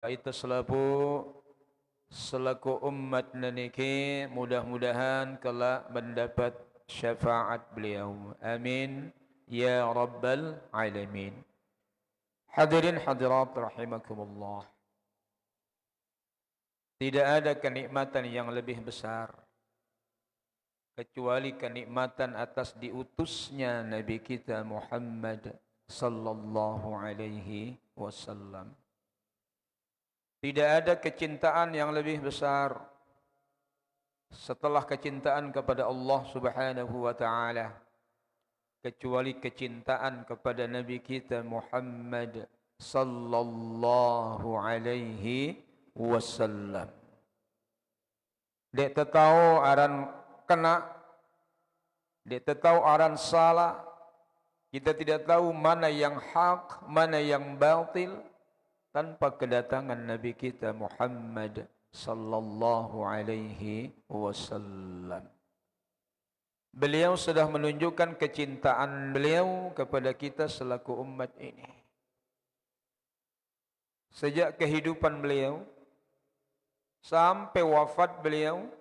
Itu selaku umat naniki mudah-mudahan kelak mendapat syafaat beliau. Amin ya rabbal alamin. Hadirin hadirat rahimakumullah. Tidak ada kenikmatan yang lebih besar kecuali kenikmatan atas diutusnya Nabi kita Muhammad sallallahu alaihi wasallam. Tidak ada kecintaan yang lebih besar setelah kecintaan kepada Allah Subhanahu wa taala kecuali kecintaan kepada Nabi kita Muhammad sallallahu alaihi wasallam. Dek tahu aran kena, dek tahu aran salah. Kita tidak tahu mana yang hak, mana yang batil tanpa kedatangan Nabi kita Muhammad sallallahu alaihi wasallam. Beliau sudah menunjukkan kecintaan beliau kepada kita selaku umat ini. Sejak kehidupan beliau sampai wafat beliau,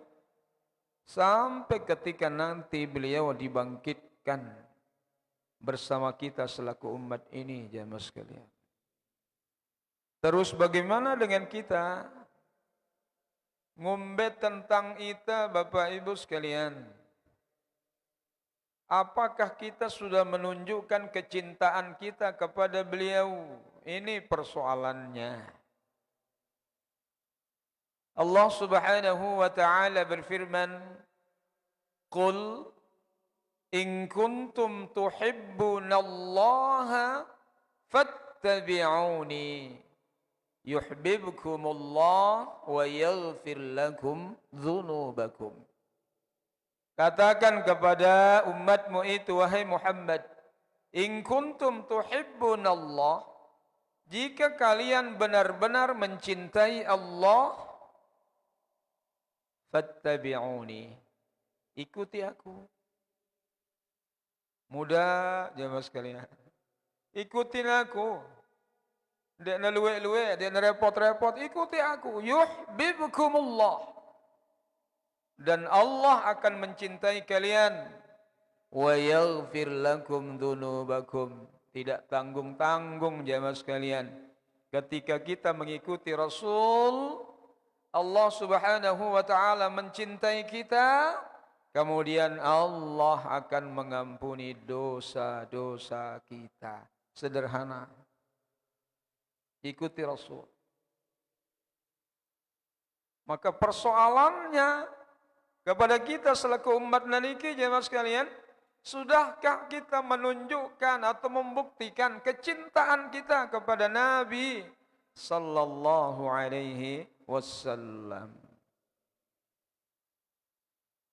sampai ketika nanti beliau dibangkitkan bersama kita selaku umat ini, jamaah sekalian. Terus bagaimana dengan kita? Ngombe tentang ita, Bapak Ibu sekalian. Apakah kita sudah menunjukkan kecintaan kita kepada beliau? Ini persoalannya. Allah Subhanahu wa taala berfirman, "Qul in kuntum tuhibbunallaha fattabi'uni." Yuhibbukumullah wa yaghfir lakum dzunubakum. Katakan kepada umatmu itu, wahai Muhammad, in kuntum tuhibbunallah, jika kalian benar-benar mencintai Allah, fattabi'uni, ikuti aku. Mudah jemaah sekalian, ikutin aku. Dia nak luwe-luwe, dia nak repot-repot, ikuti aku. Yuhibbukumullah. Dan Allah akan mencintai kalian. Wa yaghfir lakum dzunubakum. Tidak tanggung-tanggung jemaah sekalian. Ketika kita mengikuti Rasul, Allah Subhanahu wa taala mencintai kita, kemudian Allah akan mengampuni dosa-dosa kita. Sederhana. Ikuti Rasul. Maka persoalannya kepada kita selaku umat naniki jemaah sekalian, sudahkah kita menunjukkan atau membuktikan kecintaan kita kepada Nabi sallallahu alaihi wasallam?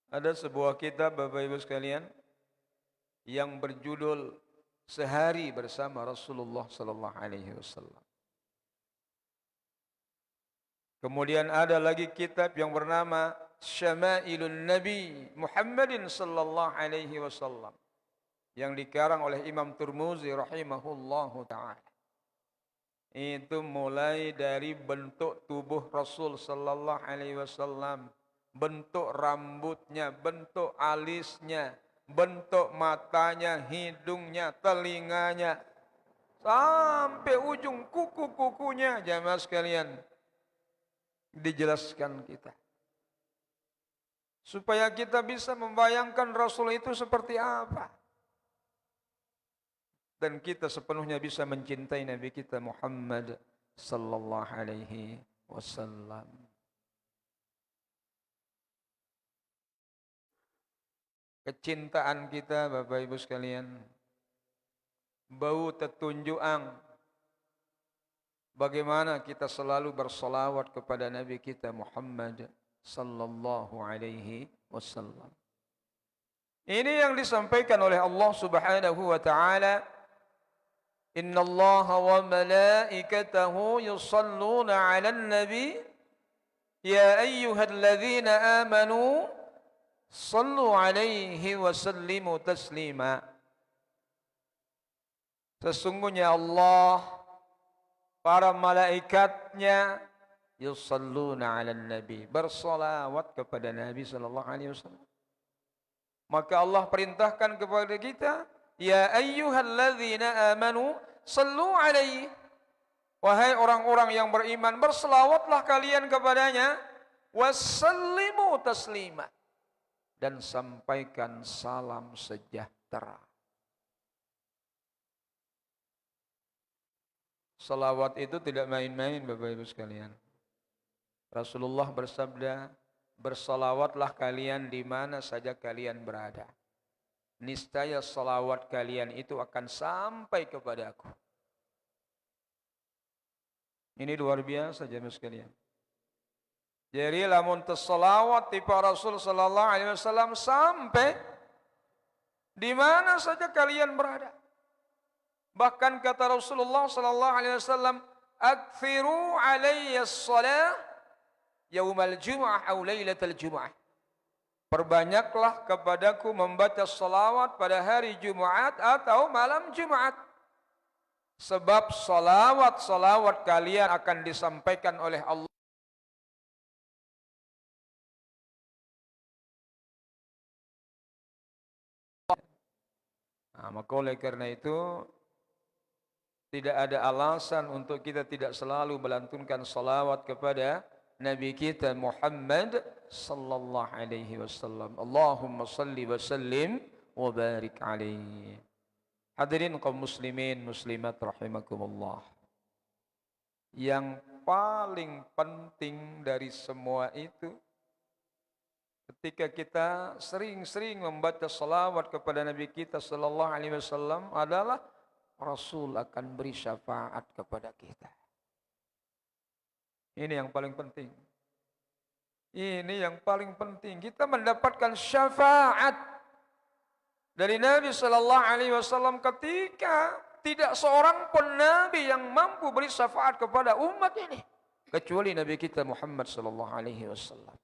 Ada sebuah kitab Bapak Ibu sekalian yang berjudul Sehari Bersama Rasulullah sallallahu alaihi wasallam. Kemudian ada lagi kitab yang bernama Syama'ilun Nabi Muhammadin sallallahu alaihi wasallam yang dikarang oleh Imam Tirmizi rahimahullahu taala. Itu mulai dari bentuk tubuh Rasul sallallahu alaihi wasallam, bentuk rambutnya, bentuk alisnya, bentuk matanya, hidungnya, telinganya, sampai ujung kuku-kukunya jamaah sekalian. Dijelaskan kita supaya kita bisa membayangkan Rasul itu seperti apa dan kita sepenuhnya bisa mencintai Nabi kita Muhammad sallallahu alaihi wasallam. Kecintaan kita Bapak Ibu sekalian bau tetunjuang bagaimana kita selalu bersalawat kepada Nabi kita Muhammad sallallahu alaihi wasallam. Ini yang disampaikan oleh Allah Subhanahu wa taala, "Innallaha wa malaikatahu yusalluna 'alan nabi ya ayyuhalladzina amanu sallu 'alaihi wa sallimu taslima." Sesungguhnya Allah para malaikatnya yusalluna 'alan nabi, bersolawat kepada Nabi sallallahu alaihi wasallam. Maka Allah perintahkan kepada kita, ya ayyuhalladzina amanu sallu alaihi, wahai orang-orang yang beriman, berselawatlah kalian kepadanya, wassallimu taslima, dan sampaikan salam sejahtera. Salawat itu tidak main-main, Bapak Ibu sekalian. Rasulullah bersabda, bersalawatlah kalian di mana saja kalian berada. Niscaya salawat kalian itu akan sampai kepada aku. Ini luar biasa jemaah sekalian. Jadi lamun tersalawat tipe Rasul sallallahu alaihi wasallam sampai di mana saja kalian berada. Bahkan kata Rasulullah sallallahu alaihi wasallam, "Aktsiru alayya shalah yaumal jumu'ah atau lailatul jumu'ah." Perbanyaklah kepadaku membaca salawat pada hari Jumat atau malam Jumat. Sebab salawat kalian akan disampaikan oleh Allah. Nah, maka oleh karena itu tidak ada alasan untuk kita tidak selalu melantunkan salawat kepada Nabi kita Muhammad sallallahu alaihi wasallam. Allahumma salli wa sallim wa barik alaihi. Hadirin kaum muslimin muslimat rahimakumullah. Yang paling penting dari semua itu, ketika kita sering-sering membaca salawat kepada Nabi kita sallallahu alaihi wasallam, adalah Rasul akan beri syafaat kepada kita. Ini yang paling penting. Ini yang paling penting. Kita mendapatkan syafaat dari Nabi sallallahu alaihi wasallam ketika tidak seorang pun nabi yang mampu beri syafaat kepada umat ini kecuali Nabi kita Muhammad sallallahu alaihi wasallam.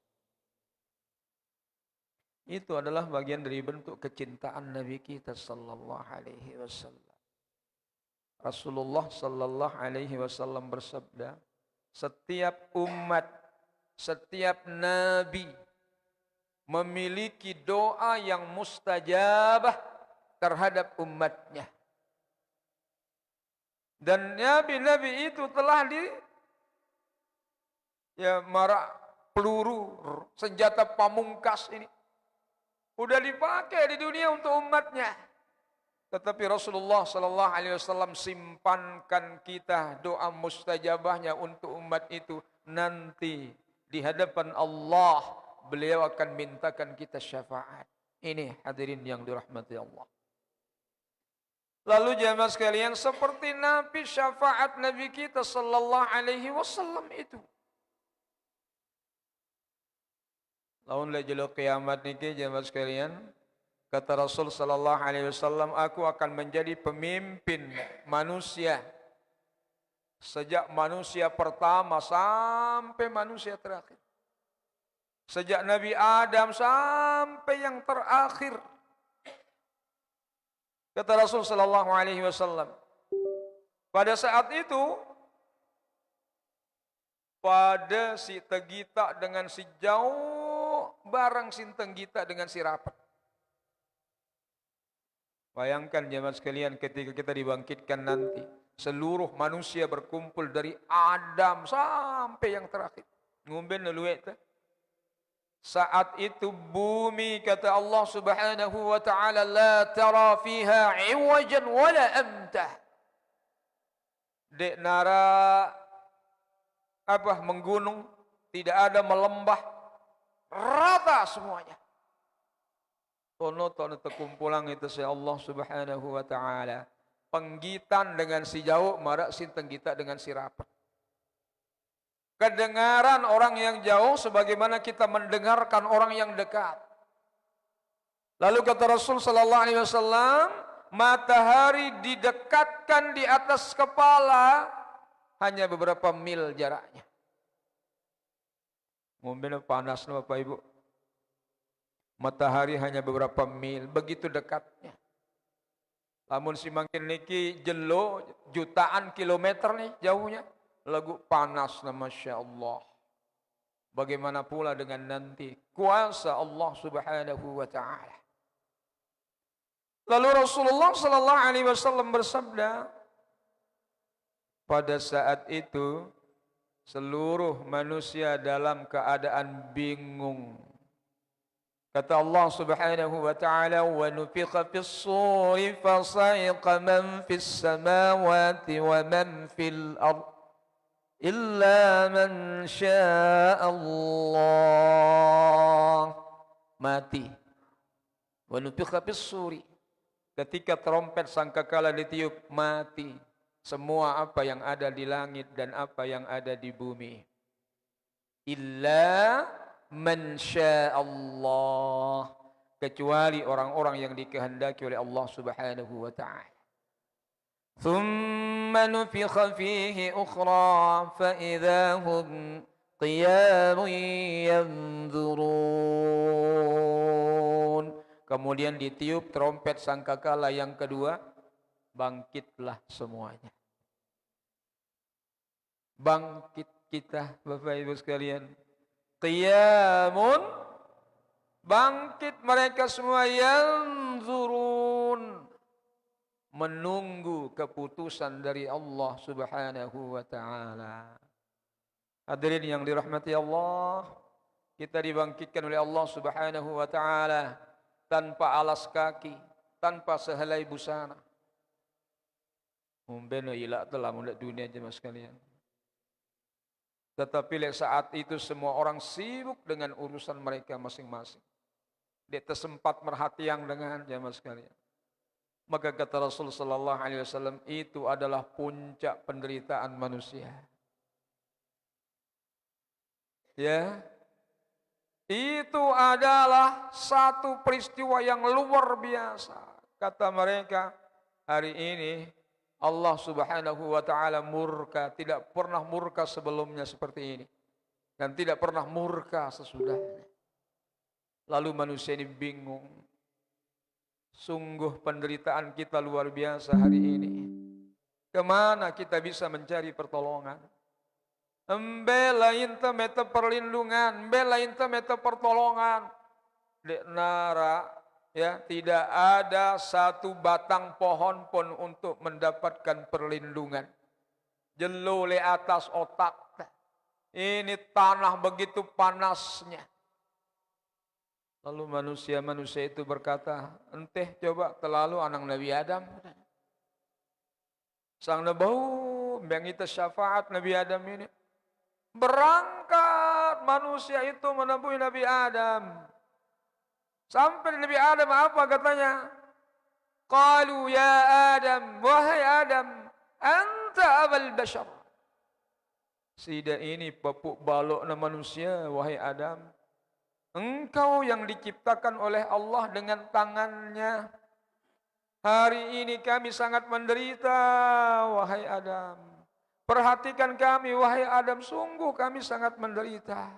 Itu adalah bagian dari bentuk kecintaan Nabi kita sallallahu alaihi wasallam. Rasulullah sallallahu alaihi wasallam bersabda, setiap umat, setiap nabi memiliki doa yang mustajabah terhadap umatnya. Dan nabi-nabi itu telah marak peluru, senjata pamungkas ini udah dipakai di dunia untuk umatnya. Tetapi Rasulullah sallallahu alaihi wasallam simpankan kita doa mustajabahnya untuk umat itu, nanti di hadapan Allah beliau akan mintakan kita syafaat. Ini hadirin yang dirahmati Allah. Lalu jemaah sekalian, seperti Nabi, syafaat Nabi kita sallallahu alaihi wasallam itu. Laun lajul kiamat niki jemaah sekalian, kata Rasul sallallahu alaihi wasallam, aku akan menjadi pemimpin manusia sejak manusia pertama sampai manusia terakhir. Sejak Nabi Adam sampai yang terakhir. Kata Rasul sallallahu alaihi wasallam, pada saat itu pada si tegita dengan si jauh barang sinteng kita dengan si rapat. Bayangkan jemaah sekalian, ketika kita dibangkitkan nanti, seluruh manusia berkumpul dari Adam sampai yang terakhir. Ngumben leluet. Saat itu bumi, kata Allah Subhanahu wa taala, la tara fiha iwajan wala amtah. Dek nara menggunung, tidak ada melembah, rata semuanya. Tono terkumpulang itu si Allah Subhanahu wa taala. Penggitan dengan si jauh, marak sinteng kita dengan si rapat. Kedengaran orang yang jauh sebagaimana kita mendengarkan orang yang dekat. Lalu kata Rasul sallallahu alaihi wasallam, matahari didekatkan di atas kepala hanya beberapa mil jaraknya. Ngomben panas Bapak Ibu. Matahari hanya beberapa mil, begitu dekatnya. Lamun si mangkin niki jelo jutaan kilometer nih jauhnya. Lagu panas nama Masya Allah. Bagaimana pula dengan nanti kuasa Allah Subhanahu wa taala. Lalu Rasulullah sallallahu alaihi wasallam bersabda, pada saat itu seluruh manusia dalam keadaan bingung. Kata Allah Subhanahu wa taala, "Wa nufikha fis-suri fasa'iqa man fis samawati wa man fil ard illa man syaa Allah." Mati. Wa nufikha fis-suri. Ketika trompet sangkakala ditiup, mati semua apa yang ada di langit dan apa yang ada di bumi. Illa man syaa Allah, kecuali orang-orang yang dikehendaki oleh Allah Subhanahu wa taala. Thumma nufikha fihi ukhra fa idza hum qiyamun yanzurun. Kemudian ditiup trompet sangkakala yang kedua, bangkitlah semuanya. Bangkit kita Bapak Ibu sekalian. Qiyamun, bangkit mereka semua, yanzurun, menunggu keputusan dari Allah Subhanahu wa taala. Hadirin yang dirahmati Allah, kita dibangkitkan oleh Allah Subhanahu wa taala tanpa alas kaki, tanpa sehelai busana. Mungkin ilak telah mulai dunia jemaah sekalian. Tetapi saat itu semua orang sibuk dengan urusan mereka masing-masing. Dia tersempat merhatian dengan jemaah sekalian. Maka kata Rasul sallallahu alaihi wasallam, itu adalah puncak penderitaan manusia. Ya. Itu adalah satu peristiwa yang luar biasa. Kata mereka, hari ini Allah Subhanahu wa taala murka, tidak pernah murka sebelumnya seperti ini dan tidak pernah murka sesudahnya. Lalu manusia ini bingung. Sungguh penderitaan kita luar biasa hari ini. Kemana kita bisa mencari pertolongan? Embelain meta perlindungan, embelain meta pertolongan. Dek nara, ya, tidak ada satu batang pohon pun untuk mendapatkan perlindungan. Jelo le atas otak. Ini tanah begitu panasnya. Lalu manusia-manusia itu berkata, enteh coba terlalu anak Nabi Adam. Sang nebau mengita syafaat Nabi Adam ini. Berangkat manusia itu menemui Nabi Adam. Sampai Nabi Adam apa katanya? Qalu ya Adam, wahai Adam, anta abal bashar. Sida ini papuk balok na manusia, wahai Adam. Engkau yang diciptakan oleh Allah dengan tangannya. Hari ini kami sangat menderita, wahai Adam. Perhatikan kami, wahai Adam, sungguh kami sangat menderita.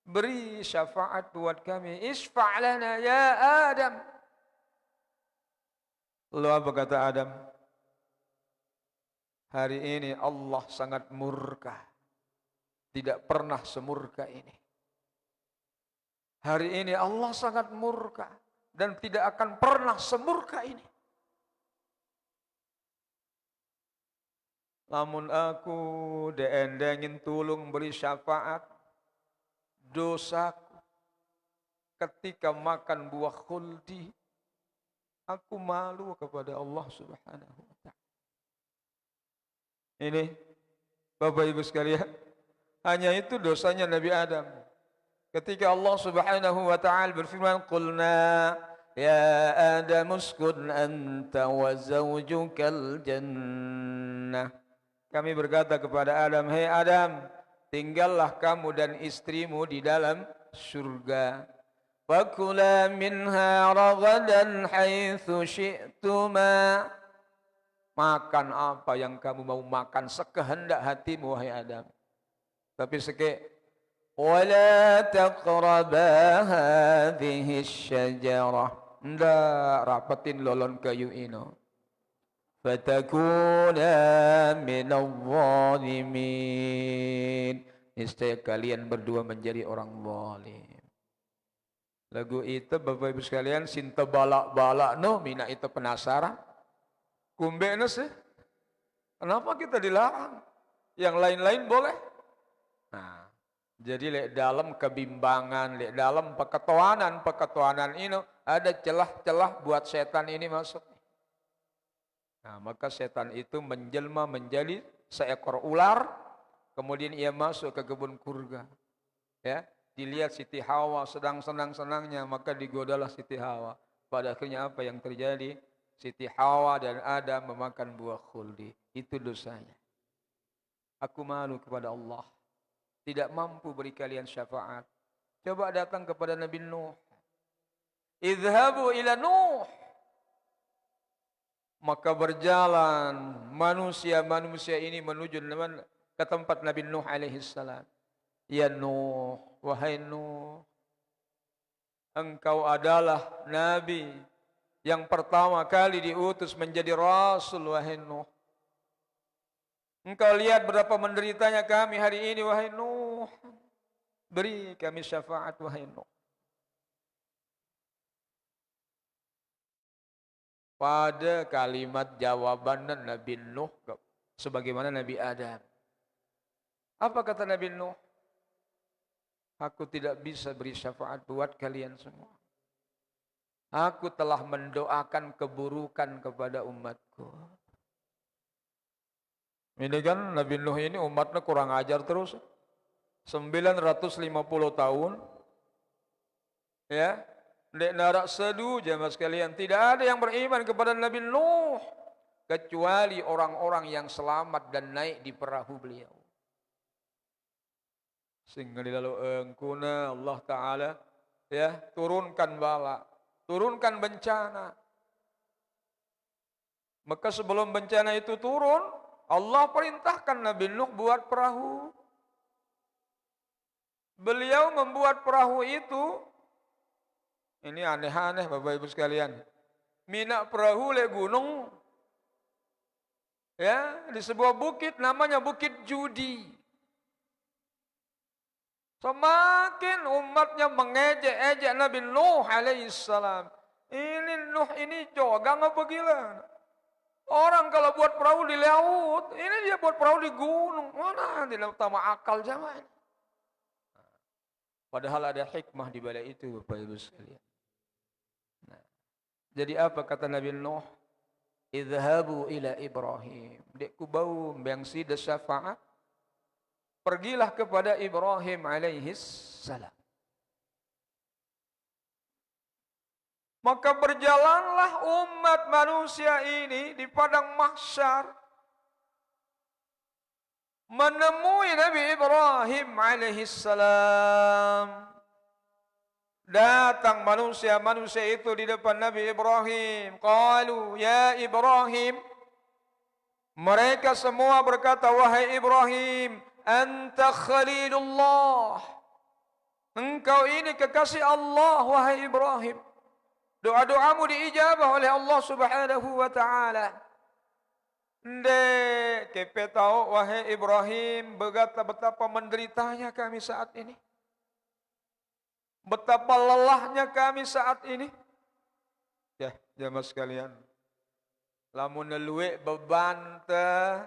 Beri syafaat buat kami. Isfa' lana ya Adam. Lalu apa kata Adam? Hari ini Allah sangat murka. Tidak pernah semurka ini. Hari ini Allah sangat murka dan tidak akan pernah semurka ini. Lamun aku diendengin tulung beri syafaat dosaku ketika makan buah khuldi, aku malu kepada Allah Subhanahu wa taala. Ini Bapak Ibu sekalian, hanya itu dosanya Nabi Adam. Ketika Allah Subhanahu wa taala berfirman, "Qulna ya Adam uskun anta wa zawjukal jannah." Kami berkata kepada Adam, "Hei Adam, tinggallah kamu dan istrimu di dalam surga. Fakula minha ragadan haitsu syi'tuma." Makan apa yang kamu mau makan sekehendak hatimu, wahai Adam. Tapi wala taqraba hadhihi syajarah. Ndak rapetin lolon kayu ino. Fatakuna minal zalimin. Niscaya kalian berdua menjadi orang zalim. Lagu itu Bapak Ibu sekalian sinta balak-balak no mina itu penasaran. Kumbe sih. Kenapa kita dilarang? Yang lain-lain boleh. Nah, jadi lek dalam kebimbangan, lek dalam peketuanan ini ada celah-celah buat setan ini masuk. Nah, maka setan itu menjelma menjadi seekor ular, kemudian ia masuk ke kebun kurga. Ya, dilihat Siti Hawa sedang senang-senangnya, maka digodalah Siti Hawa. Pada akhirnya apa yang terjadi? Siti Hawa dan Adam memakan buah khuldi. Itu dosanya. Aku malu kepada Allah. Tidak mampu beri kalian syafaat. Coba datang kepada Nabi Nuh. Idhabu ila Nuh. Maka berjalan manusia-manusia ini menuju ke tempat Nabi Nuh alaihi salam. Ya Nuh, wahai Nuh, engkau adalah Nabi yang pertama kali diutus menjadi Rasul, wahai Nuh. Engkau lihat berapa menderitanya kami hari ini, wahai Nuh. Beri kami syafaat, wahai Nuh. Pada kalimat jawaban Nabi Nuh sebagaimana Nabi Adam. Apa kata Nabi Nuh? Aku tidak bisa beri syafaat buat kalian semua. Aku telah mendoakan keburukan kepada umatku. Ini kan Nabi Nuh ini umatnya kurang ajar terus. 950 tahun. Ya. Dek narak sedu jamaah sekalian. Tidak ada yang beriman kepada Nabi Nuh. Kecuali orang-orang yang selamat dan naik di perahu beliau. Sehingga lalu engkuna Allah Ta'ala ya, turunkan bala. Turunkan bencana. Maka sebelum bencana itu turun, Allah perintahkan Nabi Nuh buat perahu. Beliau membuat perahu itu, ini aneh-aneh Bapak Ibu sekalian. Minak perahu le gunung, ya di sebuah bukit namanya Bukit Judi. Semakin umatnya mengejek-ejek Nabi Nuh alaihissalam. Ini Nuh ini jogang apa gila? Orang kalau buat perahu di laut, ini dia buat perahu di gunung. Mana tidak utama akal zaman. Padahal ada hikmah di balik itu Bapak Ibu sekalian. Nah, jadi apa kata Nabi Nuh? Idhabu ila Ibrahim. Dekku bau bangsi de syafaat. Pergilah kepada Ibrahim alaihis salam. Maka berjalanlah umat manusia ini di padang mahsyar menemui Nabi Ibrahim alaihi salam. Datang manusia-manusia itu di depan Nabi Ibrahim. Qalu ya Ibrahim. Mereka semua berkata, wahai Ibrahim, anta khalilullah. Engkau ini kekasih Allah, wahai Ibrahim. Doa-doamu diijabah oleh Allah Subhanahu wa taala. Ndek, kepe tahu wahai Ibrahim, betapa menderitanya kami saat ini. Betapa lelahnya kami saat ini. Ya, jamaah sekalian. Lamun neluwe beban teh,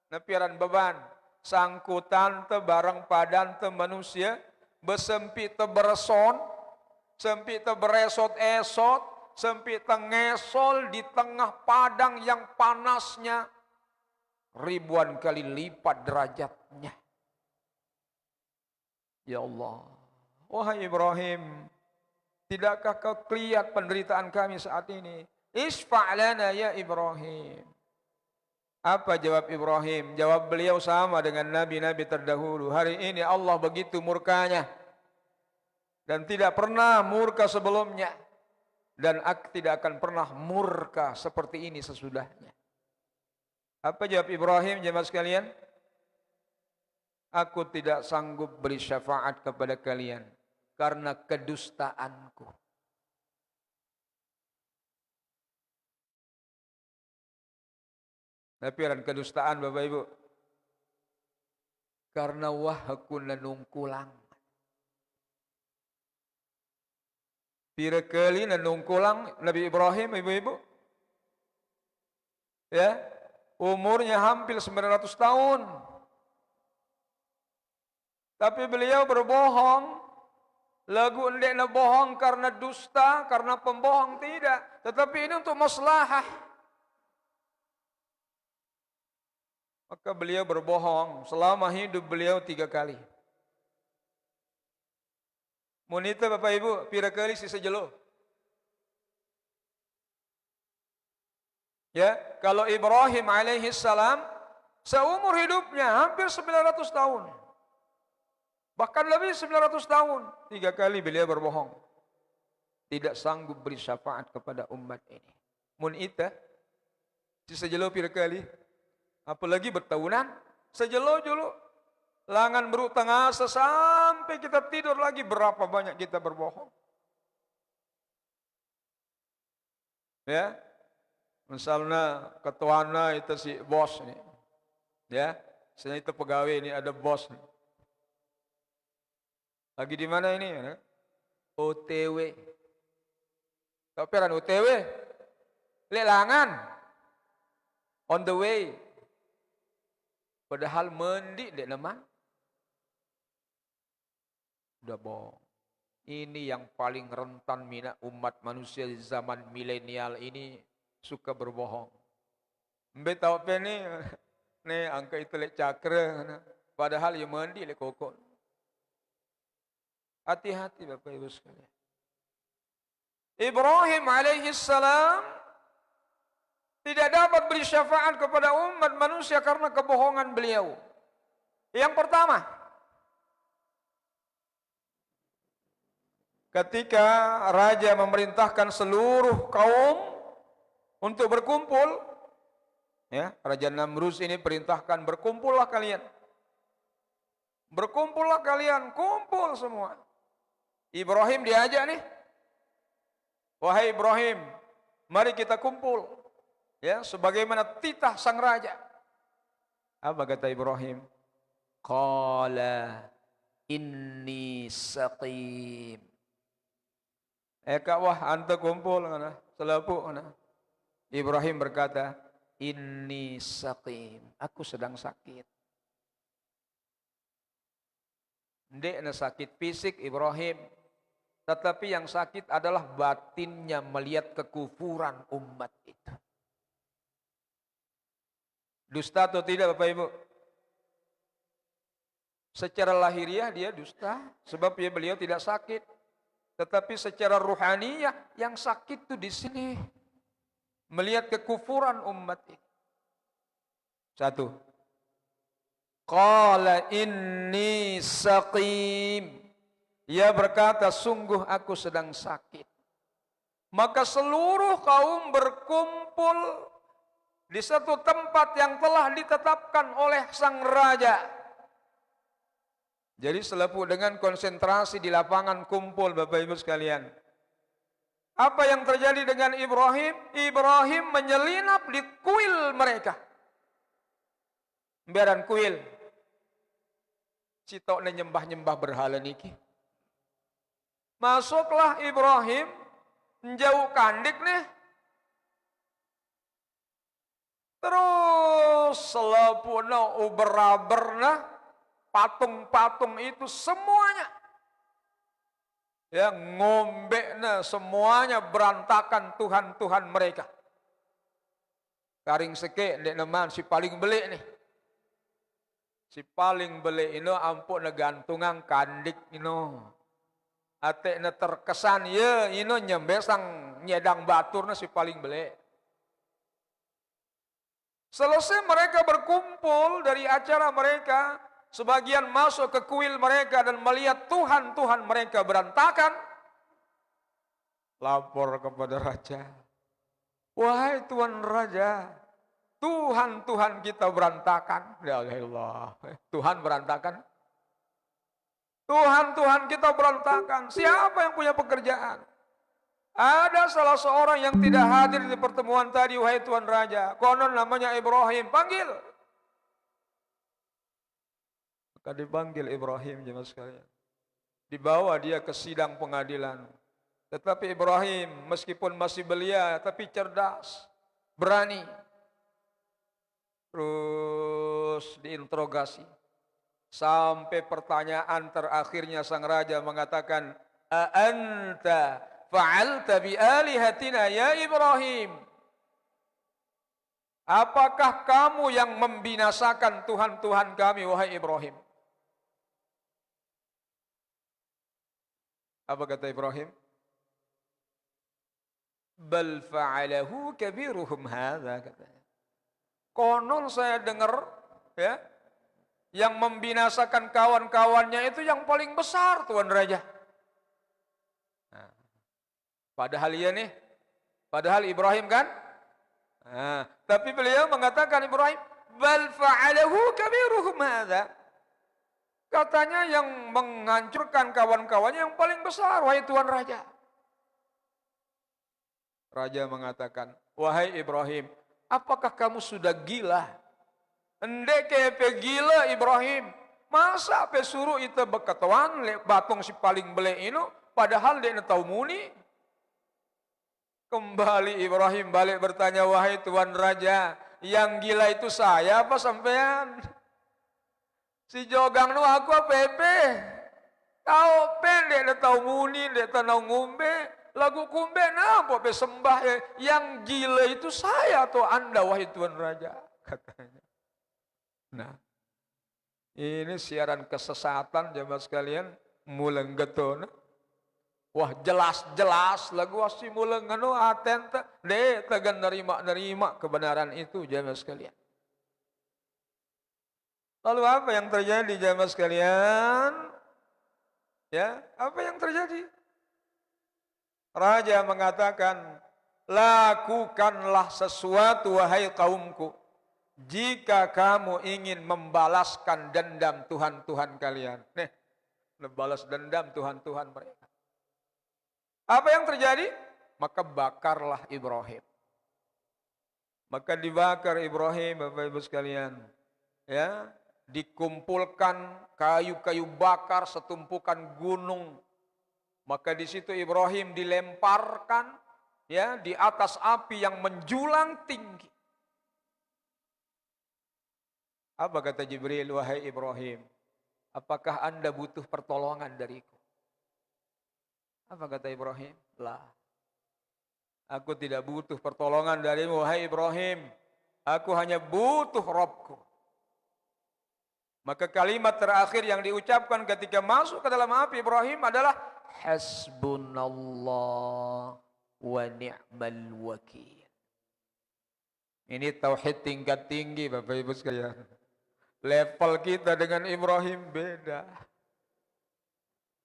nepiran beban, sangkutan teh barang padan teh manusia, besempit teh bereson, sempit teh beresot-esot, sempit teh ngesol di tengah padang yang panasnya ribuan kali lipat derajatnya. Ya Allah. Wahai Ibrahim, tidakkah kau lihat penderitaan kami saat ini? Isfa' lana ya Ibrahim. Apa jawab Ibrahim? Jawab beliau sama dengan nabi-nabi terdahulu. Hari ini Allah begitu murkanya. Dan tidak pernah murka sebelumnya. Dan tidak akan pernah murka seperti ini sesudahnya. Apa jawab Ibrahim jemaah sekalian? Aku tidak sanggup beri syafaat kepada kalian karena kedustaanku. Tapi orang kedustaan Bapak Ibu. Karena wahakun nanungkulang. Pira kali nanungkulang Nabi Ibrahim Ibu-ibu. Ya, umurnya hampir 900 tahun. Tapi beliau berbohong. Lagu endek na bohong karena dusta, karena pembohong tidak. Tetapi ini untuk maslahah. Maka beliau berbohong selama hidup beliau 3 kali. Munita Bapak Ibu, pira kali sisa jelo. Ya, kalau Ibrahim alaihi salam seumur hidupnya hampir 900 tahun. Bahkan lebih 900 tahun. 3 kali beliau berbohong. Tidak sanggup beri syafaat kepada umat ini. Mun ita, si sejelo pira kali. Apalagi bertahunan. Sejelo julu. Langan berutang asa sampai kita tidur lagi. Berapa banyak kita berbohong. Ya. Misalnya ketuana itu si bos ini. Ya. Misalnya itu pegawai ini ada bos nih. Lagi di mana ini? OTW. Tapi kan OTW. Lelangan. On the way. Padahal mandi dek nama. Udah bohong. Ini yang paling rentan minat umat manusia di zaman milenial ini suka berbohong. Mbak tahu apa ni? Nih angka itu lek cakra. Padahal yang mandi lek kokok. Hati-hati Bapak Ibu sekalian. Ibrahim alaihi salam tidak dapat beri syafaat kepada umat manusia karena kebohongan beliau. Yang pertama, ketika raja memerintahkan seluruh kaum untuk berkumpul, ya, Raja Namrus ini perintahkan berkumpullah kalian. Berkumpullah kalian, kumpul semua. Ibrahim diajak nih. Wahai Ibrahim, mari kita kumpul. Ya, sebagaimana titah sang raja. Apa kata Ibrahim? Qala inni saqim. Kak wah anta kumpul ngana, selapuk ngana. Ibrahim berkata, inni saqim. Aku sedang sakit. Ndek na sakit fisik Ibrahim. Tetapi yang sakit adalah batinnya melihat kekufuran umat itu. Dusta atau tidak Bapak Ibu? Secara lahiriah dia dusta. Sebab beliau tidak sakit. Tetapi secara ruhaniyah yang sakit itu di sini. Melihat kekufuran umat ini. 1. Qala inni saqim. Ia berkata, sungguh aku sedang sakit. Maka seluruh kaum berkumpul di satu tempat yang telah ditetapkan oleh sang raja. Jadi selaput dengan konsentrasi di lapangan kumpul Bapak Ibu sekalian. Apa yang terjadi dengan Ibrahim? Ibrahim menyelinap di kuil mereka. Biaran kuil. Citok nyembah-nyembah berhala niki. Masuklah Ibrahim, menjauh kandik nih. Terus selapuna uberaberna, patung-patung itu semuanya. Ya ngombekna semuanya berantakan Tuhan-Tuhan mereka. Karing seke ndek neman si paling belik nih. Si paling belik ini ampun negantungan kandik ini. Ate na terkesan ya ino nyembesang nyedang baturna si paling belik. Selesai mereka berkumpul dari acara mereka, sebagian masuk ke kuil mereka dan melihat Tuhan-Tuhan mereka berantakan. Lapor kepada raja. Wahai Tuan Raja, Tuhan-Tuhan kita berantakan. Ya Allah, Tuhan berantakan. Tuhan-Tuhan kita berantakan. Siapa yang punya pekerjaan? Ada salah seorang yang tidak hadir di pertemuan tadi, wahai Tuan Raja. Konon namanya Ibrahim. Panggil. Maka dipanggil Ibrahim, jemaah sekalian. Dibawa dia ke sidang pengadilan. Tetapi Ibrahim meskipun masih belia, tapi cerdas, berani. Terus diinterogasi. Sampai pertanyaan terakhirnya sang raja mengatakan, "A'anta fa'alta bi alihatina ya Ibrahim?" Apakah kamu yang membinasakan Tuhan-Tuhan kami, wahai Ibrahim? Apa kata Ibrahim? Bal fa'alahu kabiruhum hadza, katanya. Konon saya dengar, ya, yang membinasakan kawan-kawannya itu yang paling besar, Tuan Raja. Nah, padahal iya nih, padahal Ibrahim kan? Nah, tapi beliau mengatakan Ibrahim, bal fa'alahu kabiruhum hadza. Katanya yang menghancurkan kawan-kawannya yang paling besar, wahai Tuan Raja. Raja mengatakan, wahai Ibrahim, apakah kamu sudah gila? Endek kepe gila Ibrahim. Masa pe suruh itu bekatuan batong si paling bele ino, padahal dia tahu muni. Kembali Ibrahim balik bertanya, wahai Tuan Raja, yang gila itu saya apa sampean? Si jogang nu aku pepe. Tahu pendek dia tahu muni, dia tahu ngumbe. Lagu kumbe napa pe sembah ya? Yang gila itu saya atau Anda, wahai Tuan Raja, katanya. Nah, ini siaran kesesatan jemaah sekalian, muleng getona. Wah, jelas-jelas lagu wasi muleng anu aten de tegan nerima kebenaran itu jemaah sekalian. Lalu apa yang terjadi jemaah sekalian? Ya, apa yang terjadi? Raja mengatakan, lakukanlah sesuatu wahai kaumku, jika kamu ingin membalaskan dendam Tuhan-Tuhan kalian. Nih, membalas dendam Tuhan-Tuhan mereka. Apa yang terjadi? Maka bakarlah Ibrahim. Maka dibakar Ibrahim, Bapak Ibu sekalian. Ya, dikumpulkan kayu-kayu bakar setumpukan gunung. Maka di situ Ibrahim dilemparkan, ya, di atas api yang menjulang tinggi. Apa kata Jibril, wahai Ibrahim, apakah Anda butuh pertolongan dariku? Apa kata Ibrahim? Lah, aku tidak butuh pertolongan darimu, wahai Ibrahim. Aku hanya butuh Rabbku. Maka kalimat terakhir yang diucapkan ketika masuk ke dalam api Ibrahim adalah hasbunallah wa ni'mal wakil. Ini tauhid tingkat tinggi Bapak Ibu sekalian. Level kita dengan Ibrahim beda.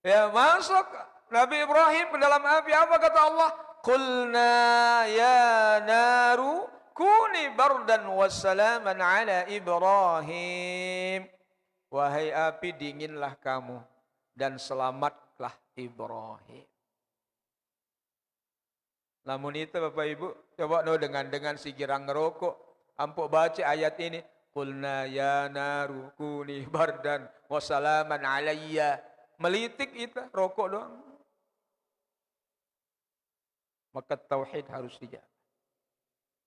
Ya, masuk Nabi Ibrahim ke dalam api, apa kata Allah? Qulna ya naru kuni bardan wassalaman ala Ibrahim. Wahai api, dinginlah kamu dan selamatlah Ibrahim. Namun itu Bapak Ibu, coba no dengan si girang ngerokok, ampuk baca ayat ini. Qulna ya naru kuni bardan wassalaman alayya. Melitik itu, rokok doang. Maka tauhid harus dijaga.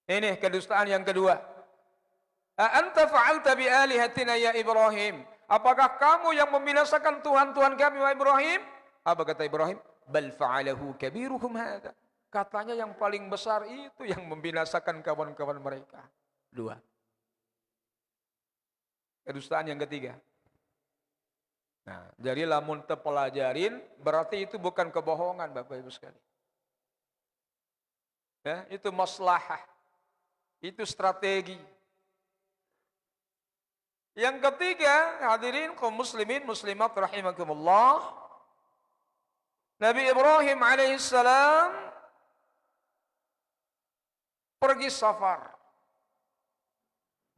Ini kedustaan yang kedua. Anta fa'alta bi alihatina ya Ibrahim. Apakah kamu yang membinasakan Tuhan-Tuhan kami, wahai Ibrahim? Apa kata Ibrahim? Bal fa'alahu kabiruhum hadza. Katanya yang paling besar itu yang membinasakan kawan-kawan mereka. Dua. Kedustaan yang ketiga. Nah, jadi lamun tepelajarin berarti itu bukan kebohongan Bapak Ibu sekalian. Ya, itu maslahah. Itu strategi. Yang ketiga, hadirin kaum muslimin muslimat rahimakumullah. Nabi Ibrahim alaihissalam pergi safar.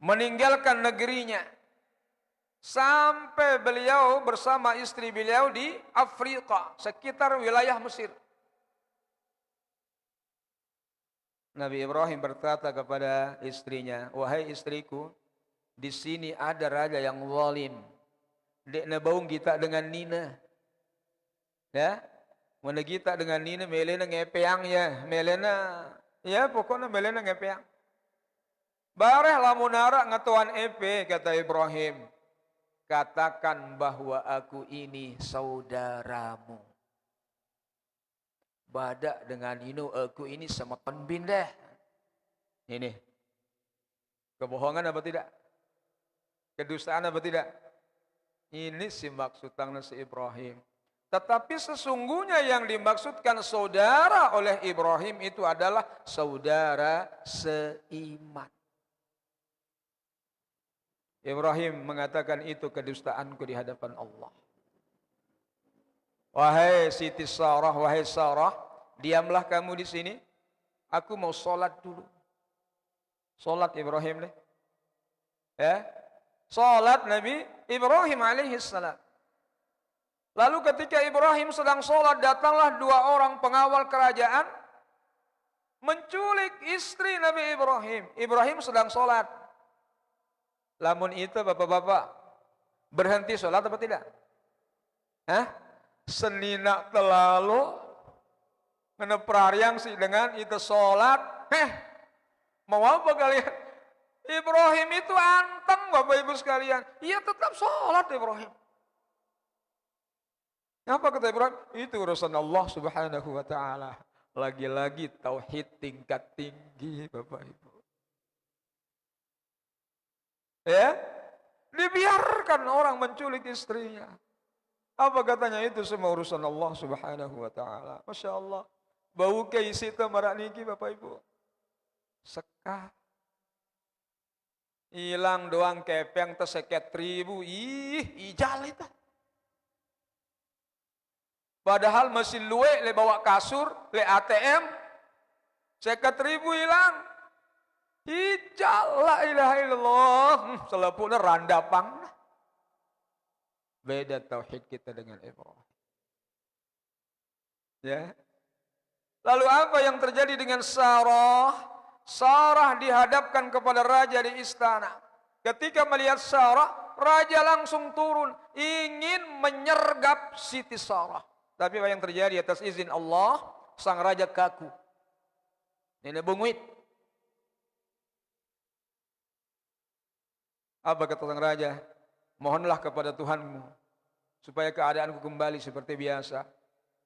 Meninggalkan negerinya. Sampai beliau bersama istri beliau di Afrika, sekitar wilayah Mesir. Nabi Ibrahim berkata kepada istrinya, wahai istriku, di sini ada raja yang zalim. Dek na baung kita dengan Nina. Ya, mana kita dengan Nina melena ngepeang ya, melena ya pokoknya melena ngepeang. Bareh lamunara ngatuan epe kata Ibrahim. Katakan bahwa aku ini saudaramu. Badak dengan inu aku ini sama penbindah. Ini kebohongan apa tidak? Kedustaan apa tidak? Ini si maksudnya si Ibrahim. Tetapi sesungguhnya yang dimaksudkan saudara oleh Ibrahim itu adalah saudara seiman. Ibrahim mengatakan itu kedustaanku di hadapan Allah. Wahai Siti Sarah, wahai Sarah, diamlah kamu di sini. Aku mau sholat dulu. Sholat Ibrahim nih. Ya. Sholat Nabi Ibrahim alaihissalam. Lalu ketika Ibrahim sedang sholat, datanglah dua orang pengawal kerajaan menculik istri Nabi Ibrahim. Ibrahim sedang sholat. Lamun itu bapak-bapak berhenti sholat apa tidak? Hah? Senina terlalu ngeneprariang sih dengan itu sholat. Mau apa kalian? Ibrahim itu anteng bapak ibu sekalian. Ia tetap sholat Ibrahim. Apa kata Ibrahim? Itu urusan Allah subhanahu wa ta'ala. Lagi-lagi tauhid tingkat tinggi bapak ibu. Ya, dibiarkan orang menculik istrinya. Apa katanya itu semua urusan Allah subhanahu wa ta'ala. Masya Allah. Bau kaisita marak niki bapak ibu. Sekah. Hilang doang kepeng terseket ribu. Ijal itu. Padahal mesin luwe le bawa kasur, le ATM. Seket ribu hilang. Ijal la ilaha illallah. Selepuknya randapang. Beda tauhid kita dengan Ibrahim. Ya. Lalu apa yang terjadi dengan Sarah? Sarah dihadapkan kepada raja di istana. Ketika melihat Sarah, raja langsung turun ingin menyergap Siti Sarah. Tapi apa yang terjadi atas izin Allah, sang raja kaku. Nenek bungwit. Apa kata sang raja? Mohonlah kepada Tuhanmu supaya keadaanku kembali seperti biasa.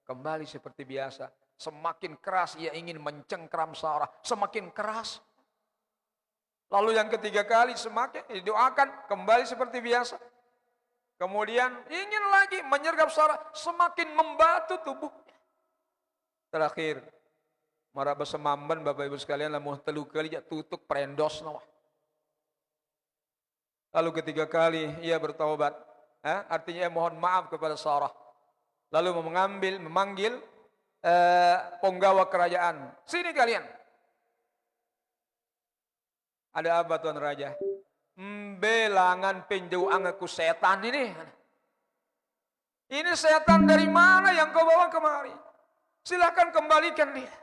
Kembali seperti biasa. Semakin keras ia ingin mencengkram Sarah. Semakin keras. Lalu yang ketiga kali semakin didoakan kembali seperti biasa. Kemudian ingin lagi menyergap Sarah. Semakin membatu tubuhnya. Terakhir. Marah besemamban Bapak Ibu sekalian. Lamuh telu kali tutup prendos nawah. Lalu ketiga kali ia bertaubat. Artinya ia mohon maaf kepada Sarah. Lalu memanggil penggawa kerajaan. Sini kalian. Ada apa Tuan Raja? Belangan penjauhan aku setan ini. Ini setan dari mana yang kau bawa kemari? Silakan kembalikan dia.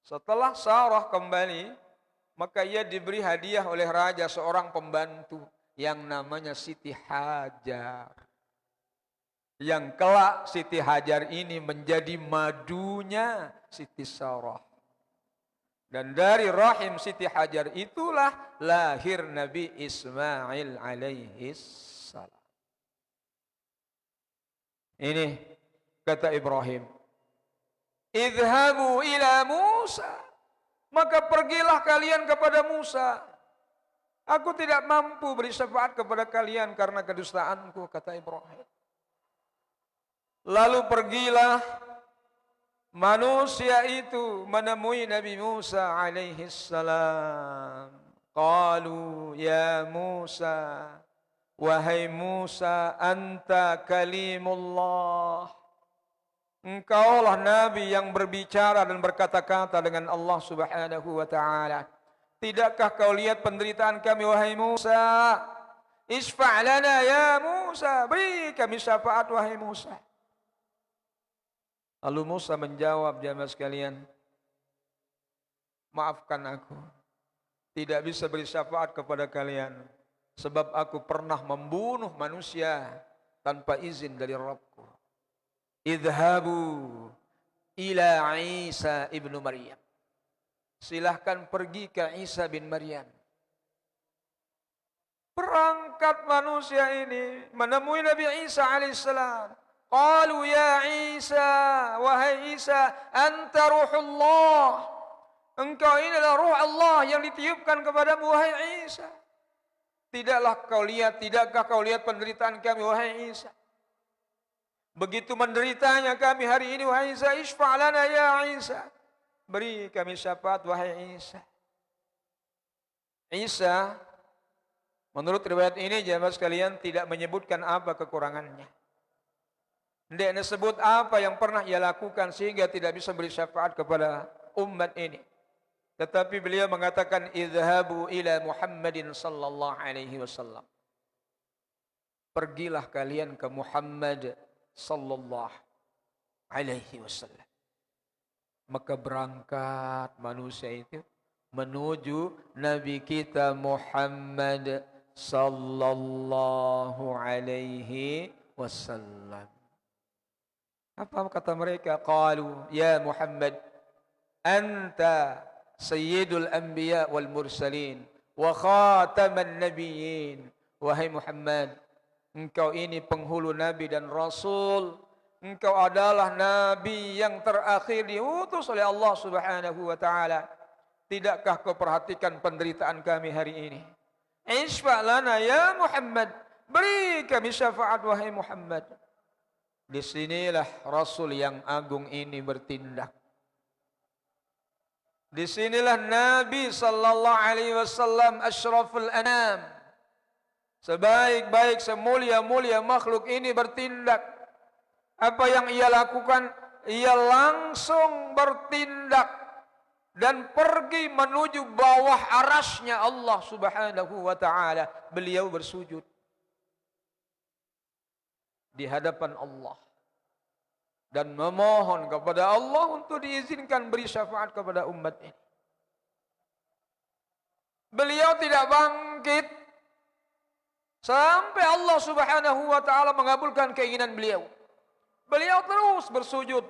Setelah Sarah kembali, maka ia diberi hadiah oleh raja seorang pembantu yang namanya Siti Hajar. Yang kelak Siti Hajar ini menjadi madunya Siti Sarah. Dan dari rahim Siti Hajar itulah lahir Nabi Ismail alaihi salam. Ini kata Ibrahim. Idhabu ila Musa. Maka pergilah kalian kepada Musa. Aku tidak mampu beri syafaat kepada kalian karena kedustaanku, kata Ibrahim. Lalu pergilah manusia itu menemui Nabi Musa alaihi salam. Qalu ya Musa, wahai Musa, anta kalimullah. Engkaulah Nabi yang berbicara dan berkata-kata dengan Allah subhanahu wa ta'ala. Tidakkah kau lihat penderitaan kami wahai Musa? Isfa' lana ya Musa. Beri kami syafaat wahai Musa. Lalu Musa menjawab jamaah sekalian. maafkan aku. Tidak bisa beri syafaat kepada kalian. Sebab aku pernah membunuh manusia tanpa izin dari Rabbku. Idhabu ila Isa ibnu Maryam. Silahkan pergi ke Isa bin Maryam. Perangkat manusia ini menemui Nabi Isa alaihissalam. Qalu ya Isa, wahai Isa, anta ruhullah. Engkau ini adalah ruh Allah yang ditiupkan kepadamu, wahai Isa. Tidakkah kau lihat penderitaan kami, wahai Isa? Begitu menderitanya kami hari ini, wahai Isa, isfa' lana ya Isa. Beri kami syafaat, wahai Isa. Isa, menurut riwayat ini, jemaah sekalian, tidak menyebutkan apa kekurangannya. Tidak disebut apa yang pernah ia lakukan sehingga tidak bisa beri syafaat kepada umat ini. Tetapi beliau mengatakan idhabu ila Muhammadin sallallahu alaihi wasallam. Pergilah kalian ke Muhammad sallallahu alaihi wasallam. Maka berangkat manusia itu menuju Nabi kita Muhammad sallallahu alaihi wasallam. Apa kata mereka? Qalu ya Muhammad anta Sayyidul Anbiya wal Mursalin wa khataman nabiyyin. Wahai Muhammad, engkau ini penghulu nabi dan rasul. Engkau adalah nabi yang terakhir diutus oleh Allah Subhanahu wa taala. Tidakkah kau perhatikan penderitaan kami hari ini? Isfa' lana ya Muhammad. Beri kami syafaat, wahai Muhammad. Disinilah rasul yang agung ini bertindak. Disinilah Nabi sallallahu alaihi wasallam asyraful anam. Sebaik-baik, semulia-mulia makhluk ini bertindak. Apa yang ia lakukan? Ia langsung bertindak dan pergi menuju bawah arasy-Nya Allah Subhanahu wa taala. Beliau bersujud di hadapan Allah dan memohon kepada Allah untuk diizinkan beri syafaat kepada umat ini. Beliau tidak bangkit sampai Allah Subhanahu wa taala mengabulkan keinginan beliau. Beliau terus bersujud.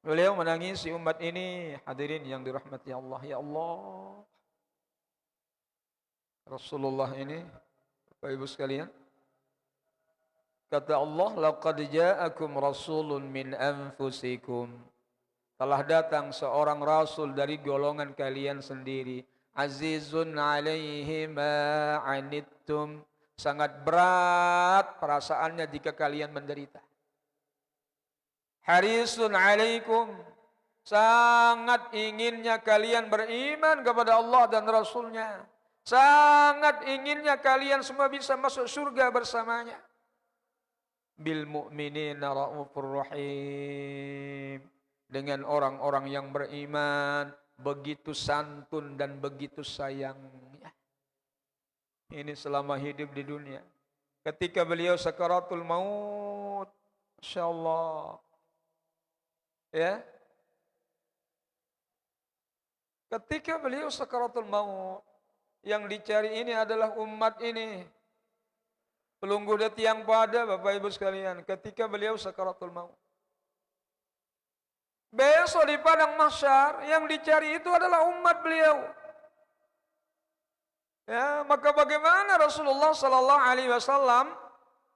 Beliau menangisi umat ini, hadirin yang dirahmati Allah. Ya Allah, Rasulullah ini, Bapak Ibu sekalian, kata Allah, laqad ja'akum rasulun min anfusikum. Telah datang seorang rasul dari golongan kalian sendiri. Azizun alaihi ma anittum. Sangat berat perasaannya jika kalian menderita. Harisun alaikum. Sangat inginnya kalian beriman kepada Allah dan Rasulnya. Sangat inginnya kalian semua bisa masuk surga bersamanya. Bil mu'minina raufur rahim. Dengan orang-orang yang beriman begitu santun dan begitu sayangnya. Ini selama hidup di dunia. Ketika beliau sakaratul maut, insyaallah, ya, ketika beliau sakaratul maut, yang dicari ini adalah umat ini. Pelunggu dan tiang pada, Bapak Ibu sekalian, ketika beliau sakaratul maut. Besok di padang mahsyar yang dicari itu adalah umat beliau. Ya, maka bagaimana Rasulullah sallallahu alaihi wasallam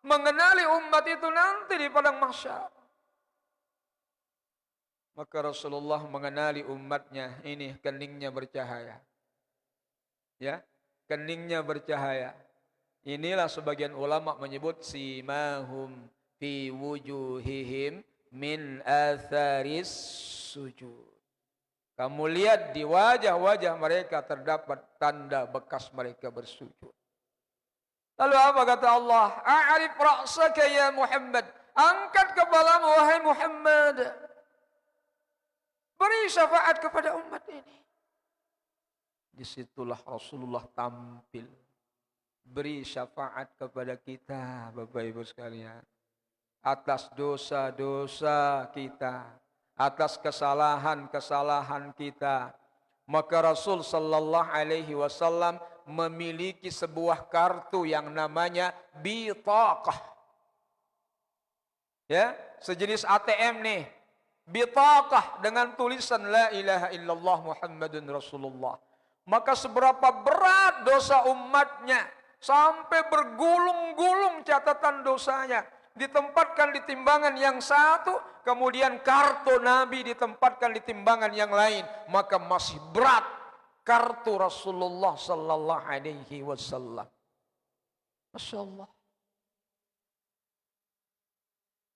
mengenali umat itu nanti di padang mahsyar? Maka Rasulullah mengenali umatnya, ini keningnya bercahaya. Ya, keningnya bercahaya. Inilah sebagian ulama menyebut simahum fi wujuhihim min atharis sujud. Kamu lihat di wajah-wajah mereka terdapat tanda bekas mereka bersujud. Lalu apa kata Allah? A'rif ra'saka ya Muhammad. Angkat kepalamu wahai Muhammad. Beri syafaat kepada umat ini. Disitulah Rasulullah tampil. Beri syafaat kepada kita, Bapak Ibu sekalian. Atas dosa-dosa kita. atas kesalahan-kesalahan kita. Maka Rasul sallallahu alaihi wasallam memiliki sebuah kartu yang namanya bitaqah. Ya, sejenis ATM nih. Bitaqah dengan tulisan la ilaha illallah Muhammadun Rasulullah. Maka seberapa berat dosa umatnya sampai bergulung-gulung catatan dosanya, ditempatkan di timbangan yang satu, kemudian kartu Nabi ditempatkan di timbangan yang lain, maka masih berat kartu Rasulullah sallallahu alaihi wasallam. Masya Allah.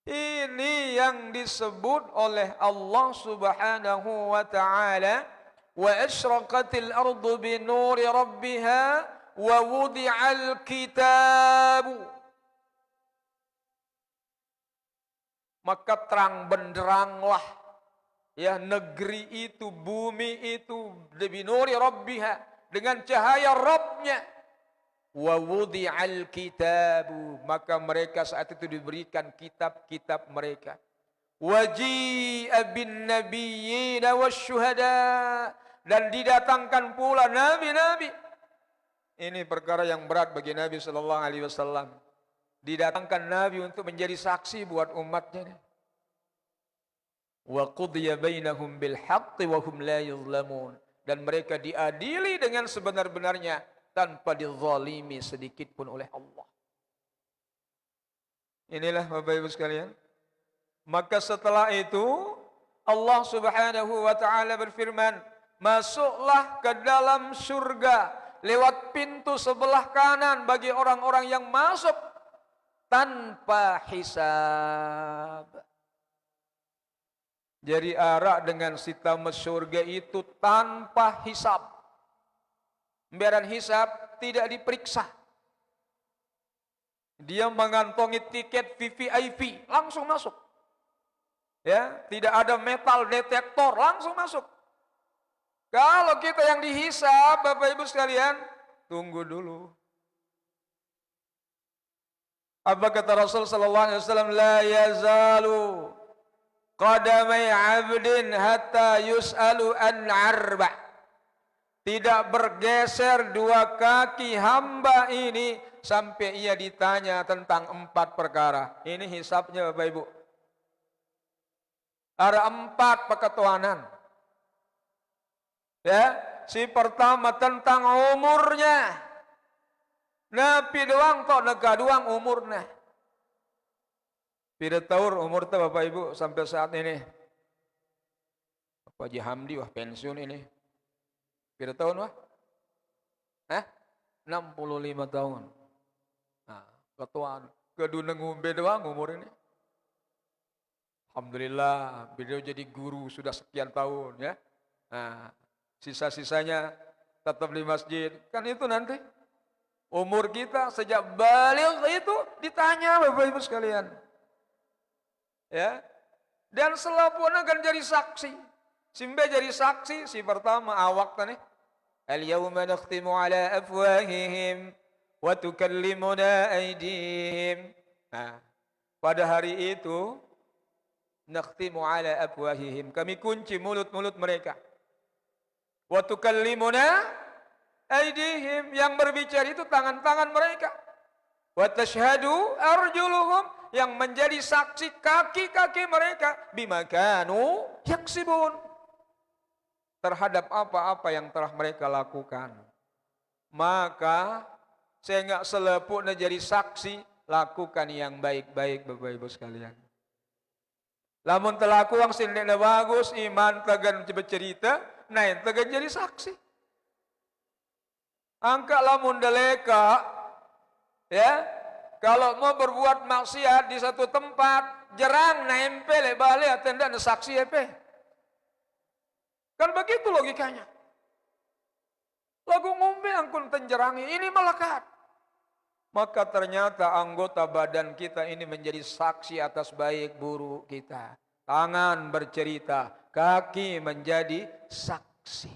Ini yang disebut oleh Allah Subhanahu wa taala, wa asyraqatil ardu bi nuri rabbiha wa wudi'al kitabu. Maka terang benderanglah ya negeri itu, bumi itu, bi nuri rabbiha, dengan cahaya Rabbnya. Wa wudi'al kitabu, maka mereka saat itu diberikan kitab-kitab mereka. Waji'a bin nabiyyin wasyuhada, dan didatangkan pula nabi-nabi. Ini perkara yang berat bagi Nabi sallallahu alaihi wasallam. Didatangkan nabi untuk menjadi saksi buat umatnya. Wa qudiya bainahum bil haqqi wa hum la yuzlamun, dan mereka diadili dengan sebenar-benarnya tanpa dizalimi sedikit pun oleh Allah. Inilah Bapak Ibu sekalian. Maka setelah itu Allah Subhanahu wa taala berfirman, masuklah ke dalam surga lewat pintu sebelah kanan bagi orang-orang yang masuk tanpa hisab. Jadi arak dengan sistem surga itu tanpa hisab. Pembayaran hisab tidak diperiksa. Dia mengantongi tiket VVIP, langsung masuk. Ya, tidak ada metal detektor, langsung masuk. Kalau kita yang dihisab, Bapak Ibu sekalian, tunggu dulu. Apa kata Rasul sallallahu alaihi wasallam? La yazalu qadamai 'abdin hatta yus'alu an arba'. Tidak bergeser dua kaki hamba ini sampai ia ditanya tentang 4 perkara. Ini hisabnya Bapak Ibu. Ada 4 peketuanan. Ya, si pertama tentang umurnya. Nabi doang tok nega doang umurnya. Pira tahun umur tuh Bapak Ibu sampai saat ini. Pak Haji Hamdi wah pensiun ini. Pira tahun wah? 65 tahun. Nah, ketuaan. Kedua ngumbe doang umur ini. Alhamdulillah, beliau jadi guru sudah sekian tahun ya. Nah, sisa-sisanya tetap di masjid. Kan itu nanti umur kita sejak balik itu ditanya Bapak Ibu sekalian. Ya. Dan setelahnya akan jadi saksi. Simbe jadi saksi, si pertama awak tadi. Al-yawma nakhtimu ala afwahihim wa tukallimuna aydihim. Nah, pada hari itu nakhtimu ala afwahihim, kami kunci mulut-mulut mereka. Wa tukallimuna aydihim, yang berbicara itu tangan-tangan mereka. Wa tashhadu arjuluhum, yang menjadi saksi kaki-kaki mereka. Bima kanu yaksibun, terhadap apa-apa yang telah mereka lakukan. Maka saya enggak selepuknya jadi saksi, lakukan yang baik-baik Bapak Ibu sekalian. Lamun telaku yang sindiknya bagus, iman tegan bercerita, nah yang tegan jadi saksi. Angka lamun deleka, ya, kalau mau berbuat maksiat di satu tempat, jerang nempel balik atenda ada saksi apa? Kan begitu logikanya. Lagu ngombe angkun tenjerangi, ini melekat. Maka ternyata anggota badan kita ini menjadi saksi atas baik buruk kita. Tangan bercerita, kaki menjadi saksi.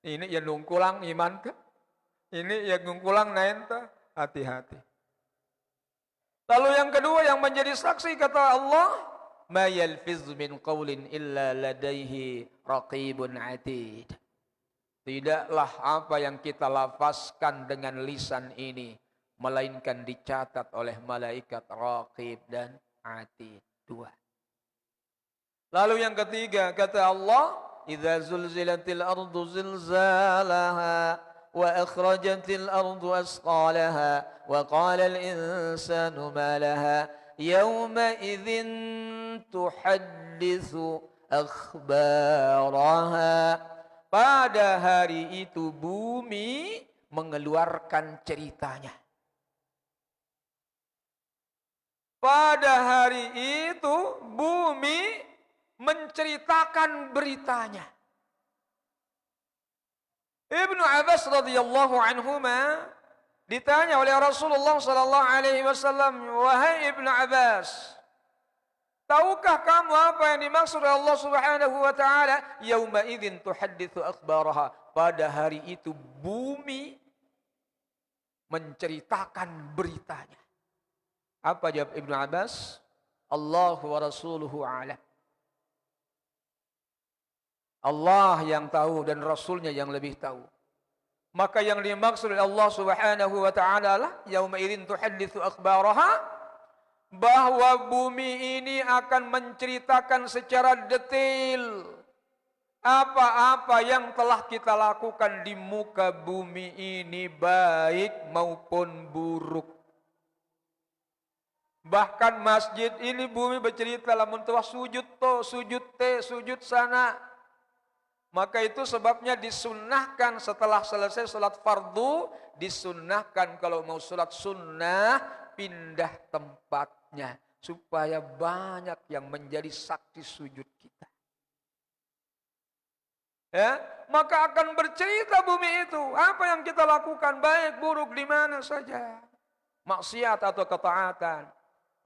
Ini yang nungkulang iman ke? Ini yang nungkulang naenta, hati-hati. Lalu yang kedua yang menjadi saksi kata Allah, ma yalfiz min qaulin illa ladaihi raqibun atid. Tidaklah apa yang kita lafazkan dengan lisan ini melainkan dicatat oleh malaikat raqib dan atid. Dua. Lalu yang ketiga kata Allah, idza zulzilatil ardu zilzalaha wa akhrajatil ardu asqalaha wa qala al insanu ma laha yawma idzin tuhadditsu akhbaraha. Pada hari itu bumi mengeluarkan ceritanya. Pada hari itu bumi menceritakan beritanya. Ibnu Abbas radhiyallahu anhuma ditanya oleh Rasulullah sallallahu alaihi wasallam, "Wahai Ibnu Abbas, tahukah kamu apa yang dimaksud oleh Allah Subhanahu wa taala? Yauma idzin tuhadditsu akhbaraha." Pada hari itu bumi menceritakan beritanya. Apa jawab Ibnu Abbas? Allahu wa rasuluhu a'lam. Allah yang tahu dan Rasulnya yang lebih tahu. Maka yang dimaksud oleh Allah Subhanahu wa taala lah yauma idzin tuhadditsu akhbaraha, bahwa bumi ini akan menceritakan secara detail apa-apa yang telah kita lakukan di muka bumi ini, baik maupun buruk. Bahkan masjid ini bumi bercerita lamun tuah sujud to, sujud te, sujud sana. Maka itu sebabnya disunnahkan setelah selesai salat fardu, disunnahkan kalau mau salat sunnah pindah tempatnya supaya banyak yang menjadi saksi sujud kita. Ya, maka akan bercerita bumi itu apa yang kita lakukan baik buruk di mana saja, maksiat atau ketaatan.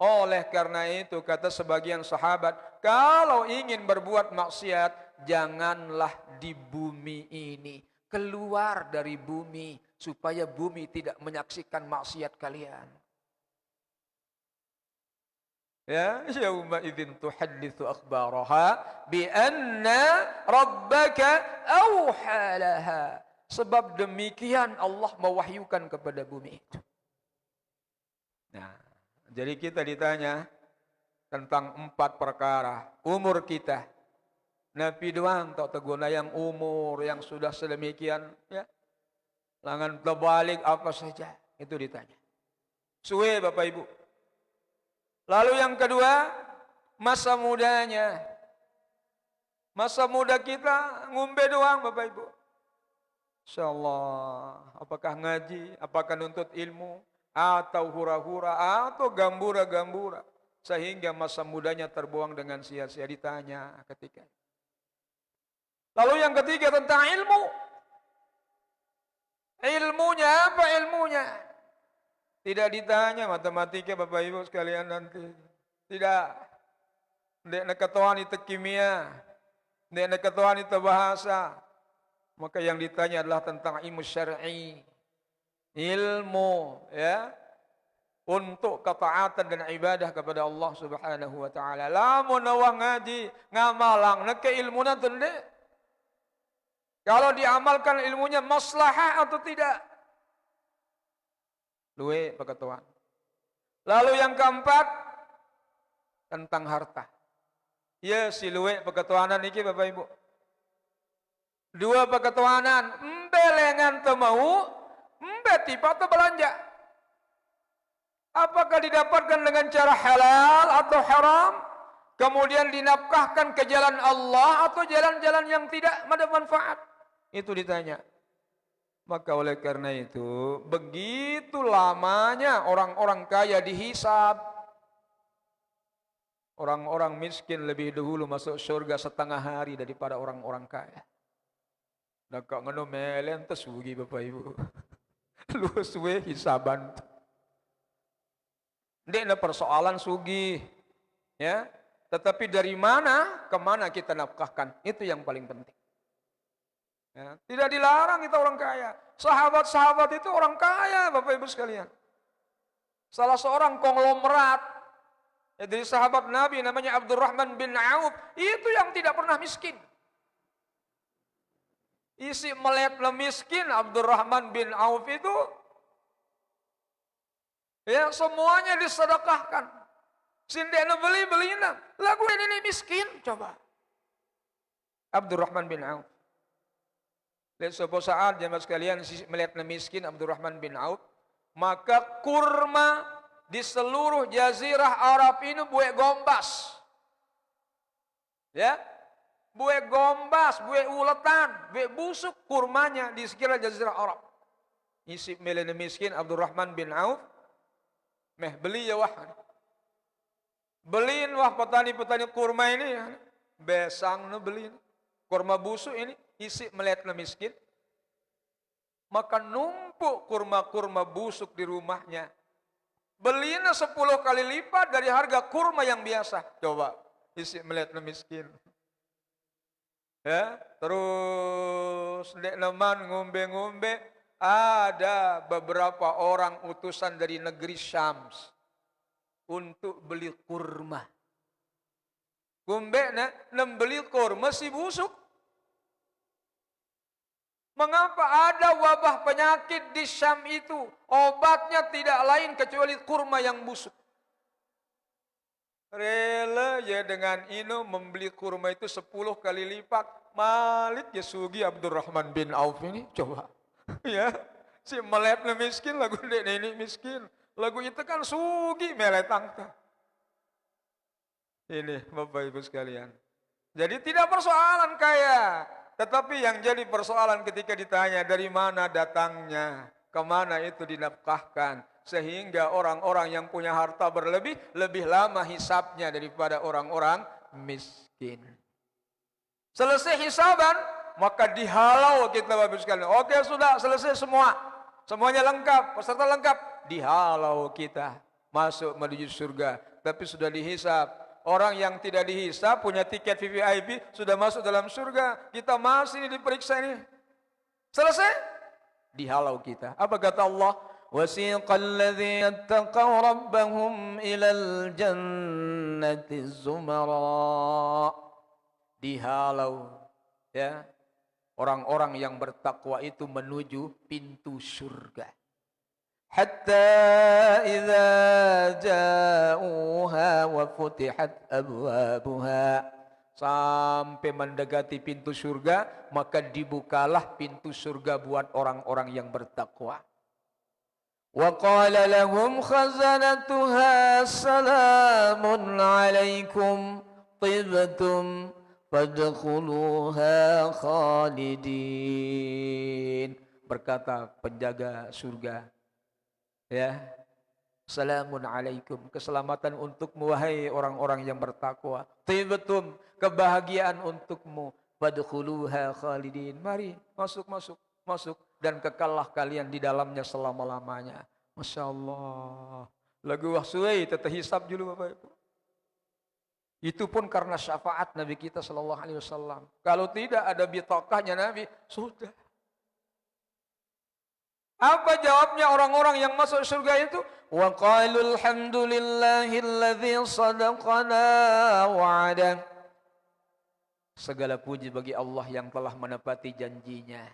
Oleh karena itu kata sebagian sahabat, kalau ingin berbuat maksiat janganlah di bumi ini, keluar dari bumi supaya bumi tidak menyaksikan maksiat kalian. Ya, yauma idzin tuhadditsu akhbaraha bi anna rabbaka auha laha. Sebab demikian Allah mewahyukan kepada bumi itu. Nah, jadi kita ditanya tentang 4 perkara. Umur kita. Nabi doang tak teguna yang umur yang sudah sedemikian. Ya. Langan terbalik apa saja. Itu ditanya. Suwe Bapak Ibu. Lalu yang kedua, masa mudanya. Masa muda kita ngumbe doang Bapak Ibu. InsyaAllah. Apakah ngaji, apakah nuntut ilmu, atau hura-hura, atau gambura-gambura. Sehingga masa mudanya terbuang dengan sia-sia, ditanya ketika. Lalu yang ketiga tentang ilmu. Ilmunya apa ilmunya? Tidak ditanya matematika Bapak Ibu sekalian nanti. Tidak. Tidak nak ketuan itu kimia. Tidak nak ketuan itu bahasa. Maka yang ditanya adalah tentang ilmu syar'i. Ilmu ya. Untuk ketaatan dan ibadah kepada Allah Subhanahu wa taala. Lamun awang ngaji, ngamalang nak keilmuan tende. Kalau diamalkan ilmunya maslahah atau tidak? Luwe peketahuan. Lalu yang keempat tentang harta. Ya si luwe peketahuanan niki Bapak Ibu. 2 peketahuanan, embelengan teu mau, embe tiba teu belanja. Apakah didapatkan dengan cara halal atau haram? Kemudian dinafkahkan ke jalan Allah atau jalan-jalan yang tidak bermanfaat? Itu ditanya. Maka oleh karena itu, begitu lamanya orang-orang kaya dihisab. Orang-orang miskin lebih dahulu masuk surga setengah hari daripada orang-orang kaya. Dan kok ngono melen tesugi Bapak Ibu. Lu suwe hisaban. Ndek persoalan sugi. Ya, tetapi dari mana ke mana kita nafkahkan, itu yang paling penting. Ya, tidak dilarang kita orang kaya. Sahabat-sahabat itu orang kaya Bapak Ibu sekalian. Salah seorang konglomerat Dari sahabat Nabi namanya Abdurrahman bin Auf. Itu yang tidak pernah miskin. Isi melihat miskin Abdurrahman bin Auf itu. Ya semuanya disedekahkan. Sindekna beli-belina. Lagu ini miskin. Coba. Abdurrahman bin Auf. Lihat suatu saat jemaah sekalian melihat miskin Abdurrahman bin Auf. Maka kurma di seluruh jazirah Arab ini buek gombas. Ya. Buek gombas, buek uletan, buek busuk kurmanya di sekitar jazirah Arab. Isi melihat miskin Abdurrahman bin Auf. Meh beli ya wah. Beliin wah petani-petani kurma ini. Besang no beliin. Kurma busuk ini isi melihat miskin. Maka numpuk kurma-kurma busuk di rumahnya. Beliin 10 kali lipat dari harga kurma yang biasa. Coba isi melihat miskin. Ya, terus dek neman ngombe-ngombe. Ada beberapa orang utusan dari negeri Syams untuk beli kurma. Kumbe beli kurma si busuk. Mengapa ada wabah penyakit di Syam itu? Obatnya tidak lain kecuali kurma yang busuk. Rela ya dengan ini membeli kurma itu 10 kali lipat. Malik ya sugi Abdurrahman bin Auf ini coba. Ya, si melep miskin lagu ini miskin. Lagu itu kan sugi meletang. Ini Bapak Ibu sekalian. Jadi tidak persoalan kaya. Tetapi yang jadi persoalan ketika ditanya dari mana datangnya. Kemana itu dinafkahkan. Sehingga orang-orang yang punya harta berlebih. Lebih lama hisabnya daripada orang-orang miskin. Selesai hisaban. Maka dihalau kita Bapak Ibu sekalian. Oke sudah selesai semua. Semuanya lengkap. Peserta lengkap. Dihalau kita. Masuk menuju surga. Tapi sudah dihisab. Orang yang tidak dihisab punya tiket VVIP sudah masuk dalam surga. Kita masih diperiksa ini. Selesai? Dihalau kita. Apa kata Allah? Wasiqal ladzina ittaqaw rabbahum ilal jannati zumara. Dihalau. Ya. Orang-orang yang bertakwa itu menuju pintu surga. Hatta idza ja'uha wa futihat abwabuha. Sampai mendekati pintu surga, maka dibukalah pintu surga buat orang-orang yang bertakwa. Wa qala lahum khazanatuha salamun alaikum tibtum fadkhuluha khalidin. Berkata penjaga surga. Ya, salamun alaikum, keselamatan untukmu wahai orang-orang yang bertakwa. Tibtum, kebahagiaan untukmu. Fadkhuluha khalidin. Mari masuk dan kekallah kalian di dalamnya selama-lamanya. Masya Allah. Lagu wahsuai tetap hisab dulu Bapak Ibu. Itu pun karena syafaat Nabi kita sallallahu alaihi wasallam. Kalau tidak ada bitaqahnya Nabi, sudah. Apa jawabnya orang-orang yang masuk surga itu? Wa qalu alhamdulillahilladzi sadaqana wa'ada. Segala puji bagi Allah yang telah menepati janjinya.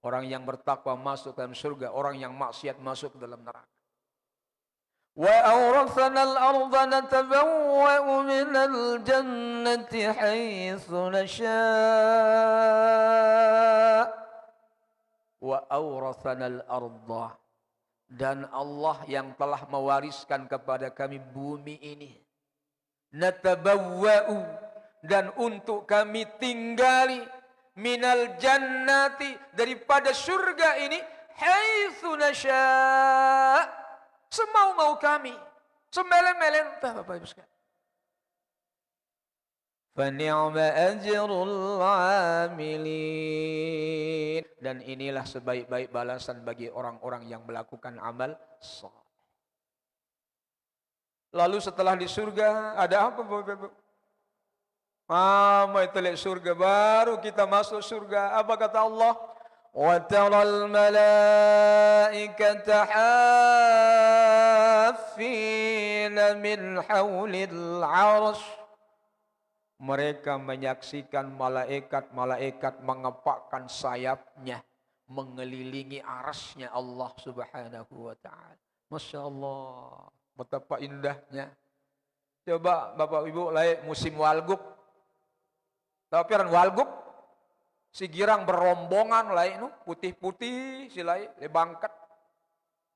Orang yang bertakwa masuk dalam surga, orang yang maksiat masuk ke dalam neraka. Wa awrathana al-ardha natabawwa'u minal jannati haitsu nasha'. Wa awrathanal arda, dan Allah yang telah mewariskan kepada kami bumi ini. Natabawwa'u, dan untuk kami tinggali minal jannati, daripada surga ini, haitsu nasya', semau-mau kami, semele-mele entah Bapak Ibu sekalian. Fani'ma ajrul 'amilin. Dan inilah sebaik-baik balasan bagi orang-orang yang melakukan amal saleh. Lalu setelah di surga ada apa Bapak Ibu? Mama itu lihat surga, baru kita masuk surga. Apa kata Allah? Wa taral malaikata haffin min haulil arsy. Mereka menyaksikan malaikat-malaikat mengepakkan sayapnya mengelilingi arasnya Allah Subhanahu wa taala. Masya Allah, betapa indahnya. Coba Bapak Ibu lai musim walguk. Tahu piran walguk? Si girang berombongan lai nu putih-putih si lai le bangkat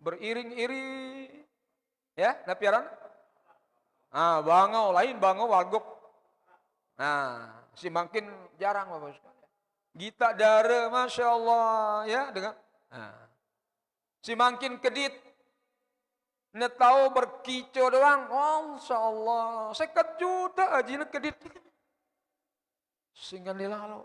beriring-iring. Ya, na piran? Bangau lain bangau walguk. Nah, si makin jarang Bapak sekalian. Gita dara Masya Allah ya dengan si makin kedit netau berkicau doang, Masya Allah, sekejut aja kedit. Sehingga lalu,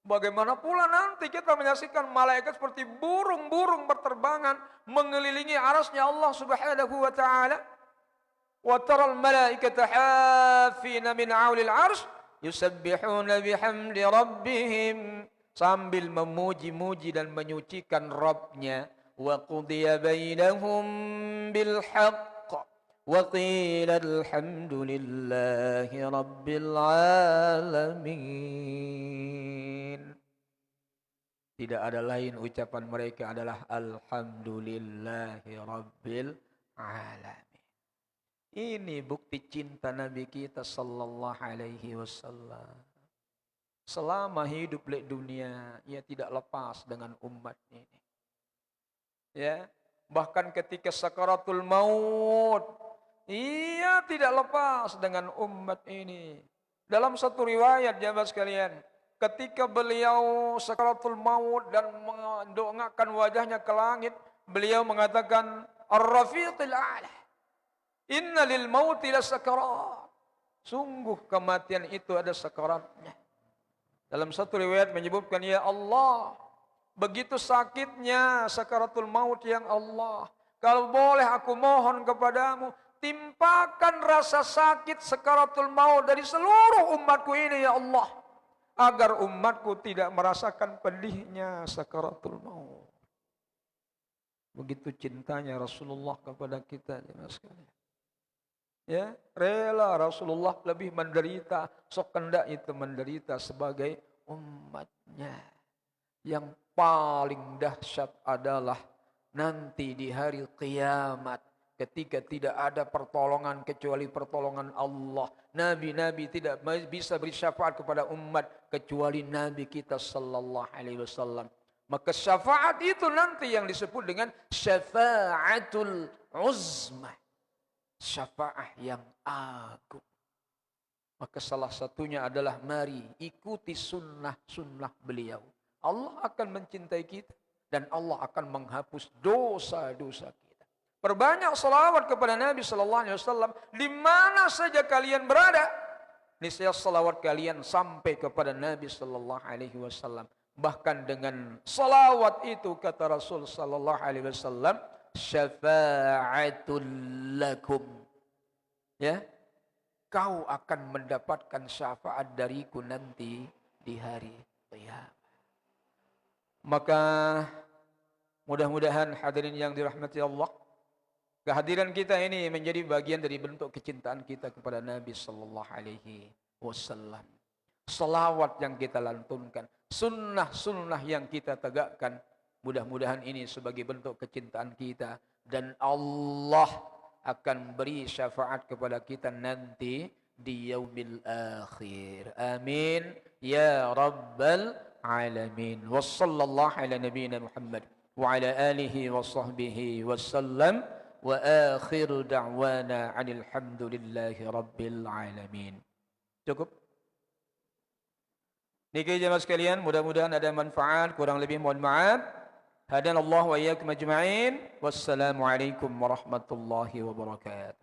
bagaimana pula nanti kita menyaksikan malaikat seperti burung-burung berterbangan mengelilingi arasnya Allah Subhanahu wa taala. Wa taral malaikata hafina min 'aulil 'arsy yusabbihuna bihamdi rabbihim, sambil memuji-muji dan menyucikan Rabbnya. Wa qudiya bainahum bil haqq wa qila alhamdulillahi rabbil alamin. Tidak ada lain ucapan mereka adalah alhamdulillahi rabbil alamin. Ini bukti cinta Nabi kita sallallahu alaihi wasallam. Selama hidup di dunia, ia tidak lepas dengan umat ini. Ya, bahkan ketika sakaratul maut, ia tidak lepas dengan umat ini. Dalam satu riwayat jamaah sekalian, ketika beliau sakaratul maut dan mendongakkan wajahnya ke langit, beliau mengatakan ar-rafiqil a'la, inna lil mauti lasakarat. Sungguh kematian itu ada sakaratnya. Dalam satu riwayat menyebutkan, ya Allah, begitu sakitnya sakaratul maut yang Allah. Kalau boleh aku mohon kepadamu, timpakan rasa sakit sakaratul maut dari seluruh umatku ini ya Allah. Agar umatku tidak merasakan pedihnya sakaratul maut. Begitu cintanya Rasulullah kepada kita jemaah sekalian. Ya, rela Rasulullah lebih menderita, sok hendak itu menderita sebagai umatnya. Yang paling dahsyat adalah nanti di hari kiamat ketika tidak ada pertolongan kecuali pertolongan Allah. Nabi-nabi tidak bisa beri syafaat kepada umat kecuali Nabi kita sallallahu alaihi wasallam. Maka syafaat itu nanti yang disebut dengan syafaatul uzma. Syafaat yang agung. Maka salah satunya adalah mari ikuti sunnah-sunnah beliau. Allah akan mencintai kita dan Allah akan menghapus dosa-dosa kita. Perbanyak salawat kepada Nabi sallallahu alaihi wasallam di mana saja kalian berada. Niscaya salawat kalian sampai kepada Nabi sallallahu alaihi wasallam. Bahkan dengan salawat itu kata Rasul sallallahu alaihi wasallam, syafa'atul lakum. Ya, kau akan mendapatkan syafaat dariku nanti di hari kiamat. Maka mudah-mudahan hadirin yang dirahmati Allah, kehadiran kita ini menjadi bagian dari bentuk kecintaan kita kepada Nabi sallallahu alaihi wasallam. Selawat yang kita lantunkan, sunnah-sunnah yang kita tegakkan, mudah-mudahan ini sebagai bentuk kecintaan kita dan Allah akan beri syafaat kepada kita nanti di yaumil akhir. Amin ya rabbal alamin. Wassallallahu ala nabiyyina Muhammad wa ala alihi wa sahbihi wasallam wa akhiru da'wana 'anil hamdulillahi rabbil alamin. Cukup? Niki jemaah sekalian, mudah-mudahan ada manfaat, kurang lebih mohon maaf. Hadanallahu wa iyyakum ajma'in. Wassalamualaikum warahmatullahi wabarakatuh.